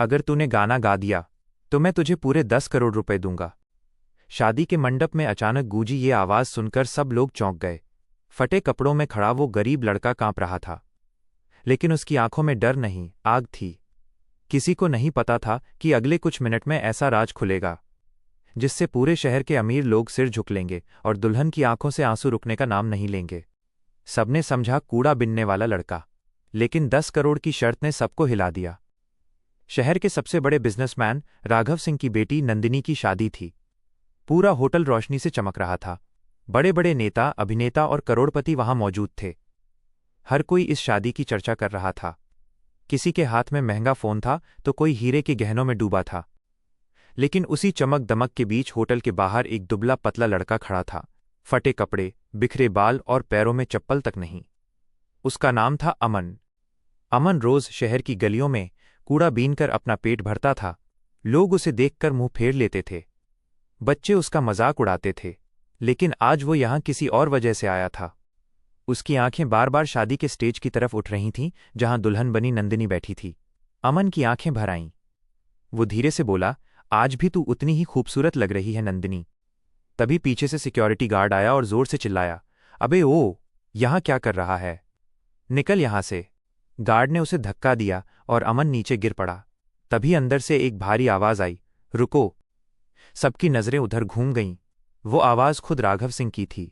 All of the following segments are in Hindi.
अगर तूने गाना गा दिया तो मैं तुझे पूरे 10 करोड़ रुपए दूंगा। शादी के मंडप में अचानक गूंजी ये आवाज सुनकर सब लोग चौंक गए। फटे कपड़ों में खड़ा वो गरीब लड़का कांप रहा था, लेकिन उसकी आंखों में डर नहीं, आग थी। किसी को नहीं पता था कि अगले कुछ मिनट में ऐसा राज खुलेगा जिससे पूरे शहर के अमीर लोग सिर झुक लेंगे और दुल्हन की आंखों से आंसू रुकने का नाम नहीं लेंगे। सबने समझा कूड़ा बिनने वाला लड़का, लेकिन 10 करोड़ की शर्त ने सबको हिला दिया। शहर के सबसे बड़े बिजनेसमैन राघव सिंह की बेटी नंदिनी की शादी थी। पूरा होटल रोशनी से चमक रहा था। बड़े बड़े नेता, अभिनेता और करोड़पति वहां मौजूद थे। हर कोई इस शादी की चर्चा कर रहा था। किसी के हाथ में महंगा फोन था तो कोई हीरे के गहनों में डूबा था। लेकिन उसी चमक दमक के बीच होटल के बाहर एक दुबला पतला लड़का खड़ा था। फटे कपड़े, बिखरे बाल और पैरों में चप्पल तक नहीं। उसका नाम था अमन। अमन रोज शहर की गलियों में कूड़ा बीनकर अपना पेट भरता था। लोग उसे देखकर मुंह फेर लेते थे। बच्चे उसका मजाक उड़ाते थे, लेकिन आज वो यहां किसी और वजह से आया था। उसकी आंखें बार बार शादी के स्टेज की तरफ उठ रही थीं, जहां दुल्हन बनी नंदिनी बैठी थी। अमन की आंखें भर आईं। वो धीरे से बोला, आज भी तू उतनी ही खूबसूरत लग रही है नंदिनी। तभी पीछे से सिक्योरिटी गार्ड आया और जोर से चिल्लाया, अबे ओ, यहां क्या कर रहा है? निकल यहां से। गार्ड ने उसे धक्का दिया और अमन नीचे गिर पड़ा। तभी अंदर से एक भारी आवाज आई, रुको। सबकी नजरें उधर घूम गईं। वो आवाज खुद राघव सिंह की थी।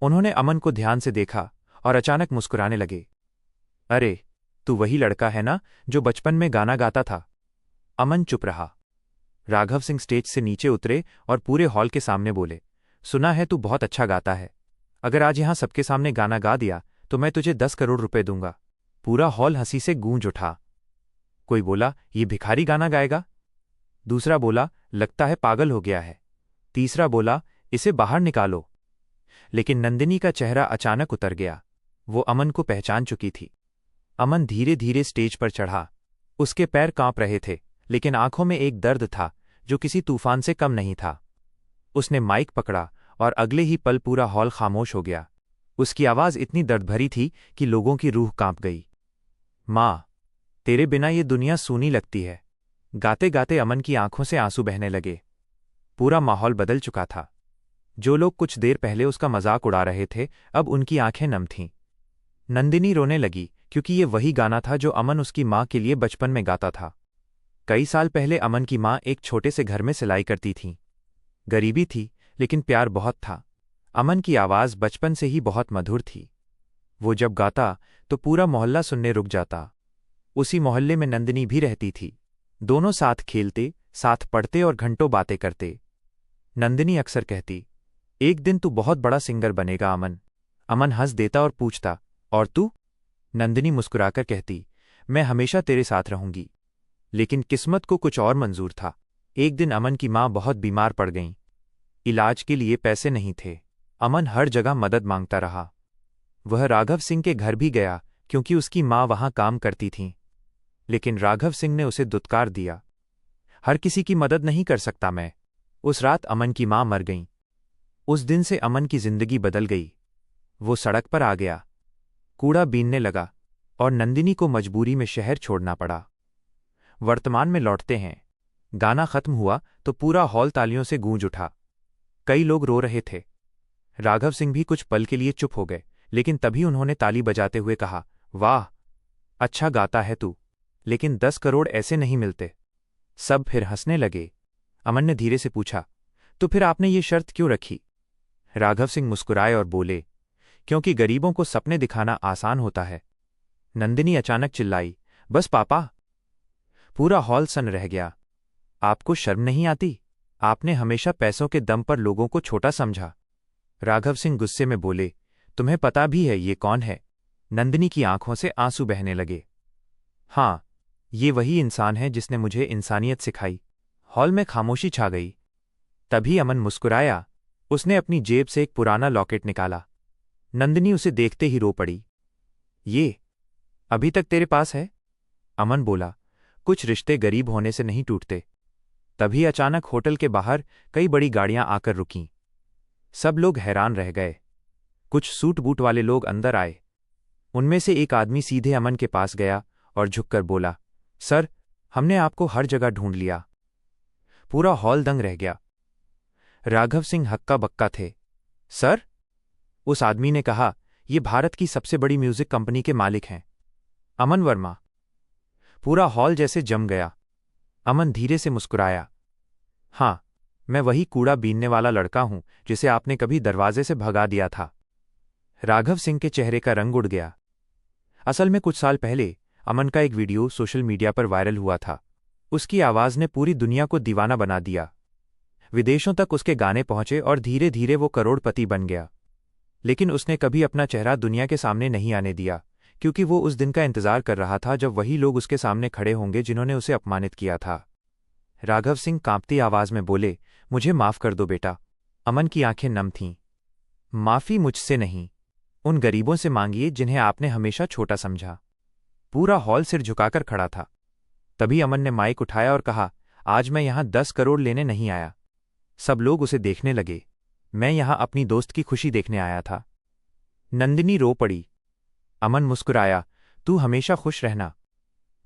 उन्होंने अमन को ध्यान से देखा और अचानक मुस्कुराने लगे। अरे, तू वही लड़का है ना जो बचपन में गाना गाता था? अमन चुप रहा। राघव सिंह स्टेज से नीचे उतरे और पूरे हॉल के सामने बोले, सुना है तू बहुत अच्छा गाता है। अगर आज यहां सबके सामने गाना गा दिया तो मैं तुझे 10 करोड़ रुपए दूंगा। पूरा हॉल हंसी से गूंज उठा। कोई बोला, ये भिखारी गाना गाएगा? दूसरा बोला, लगता है पागल हो गया है। तीसरा बोला, इसे बाहर निकालो। लेकिन नंदिनी का चेहरा अचानक उतर गया। वो अमन को पहचान चुकी थी। अमन धीरे धीरे स्टेज पर चढ़ा। उसके पैर कांप रहे थे, लेकिन आंखों में एक दर्द था जो किसी तूफान से कम नहीं था। उसने माइक पकड़ा और अगले ही पल पूरा हॉल खामोश हो गया। उसकी आवाज इतनी दर्द भरी थी कि लोगों की रूह कांप गई। माँ, तेरे बिना ये दुनिया सूनी लगती है। गाते गाते अमन की आंखों से आंसू बहने लगे। पूरा माहौल बदल चुका था। जो लोग कुछ देर पहले उसका मजाक उड़ा रहे थे, अब उनकी आंखें नम थीं। नंदिनी रोने लगी, क्योंकि ये वही गाना था जो अमन उसकी माँ के लिए बचपन में गाता था। कई साल पहले अमन की माँ एक छोटे से घर में सिलाई करती थीं। गरीबी थी, लेकिन प्यार बहुत था। अमन की आवाज बचपन से ही बहुत मधुर थी। वो जब गाता तो पूरा मोहल्ला सुनने रुक जाता। उसी मोहल्ले में नंदिनी भी रहती थी। दोनों साथ खेलते, साथ पढ़ते और घंटों बातें करते। नंदिनी अक्सर कहती, एक दिन तू बहुत बड़ा सिंगर बनेगा अमन। अमन हंस देता और पूछता, और तू? नंदिनी मुस्कुराकर कहती, मैं हमेशा तेरे साथ रहूंगी। लेकिन किस्मत को कुछ और मंजूर था। एक दिन अमन की माँ बहुत बीमार पड़ गईं। इलाज के लिए पैसे नहीं थे। अमन हर जगह मदद मांगता रहा। वह राघव सिंह के घर भी गया, क्योंकि उसकी माँ वहां काम करती थीं। लेकिन राघव सिंह ने उसे दुत्कार दिया, हर किसी की मदद नहीं कर सकता मैं। उस रात अमन की माँ मर गईं। उस दिन से अमन की जिंदगी बदल गई। वो सड़क पर आ गया, कूड़ा बीनने लगा, और नंदिनी को मजबूरी में शहर छोड़ना पड़ा। वर्तमान में लौटते हैं। गाना खत्म हुआ तो पूरा हॉल तालियों से गूंज उठा। कई लोग रो रहे थे। राघव सिंह भी कुछ पल के लिए चुप हो गए, लेकिन तभी उन्होंने ताली बजाते हुए कहा, वाह, अच्छा गाता है तू, लेकिन 10 करोड़ ऐसे नहीं मिलते। सब फिर हंसने लगे। अमन ने धीरे से पूछा, तो फिर आपने ये शर्त क्यों रखी? राघव सिंह मुस्कुराए और बोले, क्योंकि गरीबों को सपने दिखाना आसान होता है। नंदिनी अचानक चिल्लाई, बस पापा। पूरा हॉल सन रह गया। आपको शर्म नहीं आती? आपने हमेशा पैसों के दम पर लोगों को छोटा समझा। राघव सिंह गुस्से में बोले, तुम्हें पता भी है ये कौन है? नंदिनी की आंखों से आंसू बहने लगे। हाँ, ये वही इंसान है जिसने मुझे इंसानियत सिखाई। हॉल में खामोशी छा गई। तभी अमन मुस्कुराया। उसने अपनी जेब से एक पुराना लॉकेट निकाला। नंदिनी उसे देखते ही रो पड़ी। ये अभी तक तेरे पास है? अमन बोला, कुछ रिश्ते गरीब होने से नहीं टूटते। तभी अचानक होटल के बाहर कई बड़ी गाड़ियां आकर रुकीं। सब लोग हैरान रह गए। कुछ सूट बूट वाले लोग अंदर आए। उनमें से एक आदमी सीधे अमन के पास गया और झुककर बोला, सर, हमने आपको हर जगह ढूंढ लिया। पूरा हॉल दंग रह गया। राघव सिंह हक्का बक्का थे। सर? उस आदमी ने कहा, ये भारत की सबसे बड़ी म्यूजिक कंपनी के मालिक हैं, अमन वर्मा। पूरा हॉल जैसे जम गया। अमन धीरे से मुस्कुराया। हाँ, मैं वही कूड़ा बीनने वाला लड़का हूं जिसे आपने कभी दरवाजे से भगा दिया था। राघव सिंह के चेहरे का रंग उड़ गया। असल में कुछ साल पहले अमन का एक वीडियो सोशल मीडिया पर वायरल हुआ था। उसकी आवाज ने पूरी दुनिया को दीवाना बना दिया। विदेशों तक उसके गाने पहुंचे और धीरे धीरे वो करोड़पति बन गया। लेकिन उसने कभी अपना चेहरा दुनिया के सामने नहीं आने दिया, क्योंकि वो उस दिन का इंतजार कर रहा था जब वही लोग उसके सामने खड़े होंगे जिन्होंने उसे अपमानित किया था। राघव सिंह कांपती आवाज में बोले, मुझे माफ कर दो बेटा। अमन की आंखें नम थीं। माफी मुझसे नहीं, उन गरीबों से मांगिए जिन्हें आपने हमेशा छोटा समझा। पूरा हॉल सिर झुकाकर खड़ा था। तभी अमन ने माइक उठाया और कहा, आज मैं यहां 10 करोड़ लेने नहीं आया। सब लोग उसे देखने लगे। मैं यहां अपनी दोस्त की खुशी देखने आया था। नंदिनी रो पड़ी। अमन मुस्कुराया, तू हमेशा खुश रहना।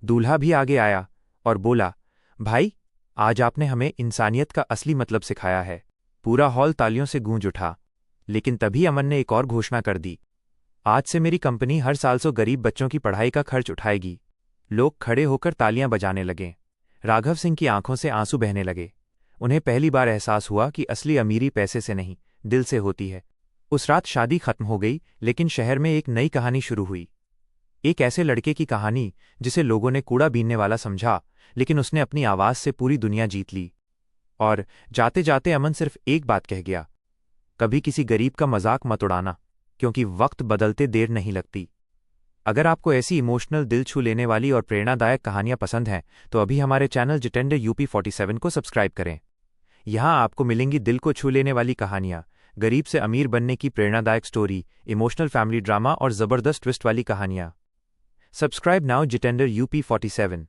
दूल्हा भी आगे आया और बोला, भाई, आज आपने हमें इंसानियत का असली मतलब सिखाया है। पूरा हॉल तालियों से गूंज उठा। लेकिन तभी अमन ने एक और घोषणा कर दी, आज से मेरी कंपनी हर साल 100 गरीब बच्चों की पढ़ाई का खर्च उठाएगी। लोग खड़े होकर तालियां बजाने लगे। राघव सिंह की आंखों से आंसू बहने लगे। उन्हें पहली बार एहसास हुआ कि असली अमीरी पैसे से नहीं, दिल से होती है। उस रात शादी खत्म हो गई, लेकिन शहर में एक नई कहानी शुरू हुई। एक ऐसे लड़के की कहानी जिसे लोगों ने कूड़ा बीनने वाला समझा, लेकिन उसने अपनी आवाज से पूरी दुनिया जीत ली। और जाते जाते अमन सिर्फ एक बात कह गया, कभी किसी गरीब का मजाक मत उड़ाना, क्योंकि वक्त बदलते देर नहीं लगती। अगर आपको ऐसी इमोशनल, दिल छू लेने वाली और प्रेरणादायक कहानियां पसंद हैं तो अभी हमारे चैनल जितेंद्र UP47 को सब्सक्राइब करें। यहां आपको मिलेंगी दिल को छू लेने वाली कहानियां, गरीब से अमीर बनने की प्रेरणादायक स्टोरी, इमोशनल फैमिली ड्रामा और जबरदस्त ट्विस्ट वाली कहानियां। Subscribe now Jitendra UP47।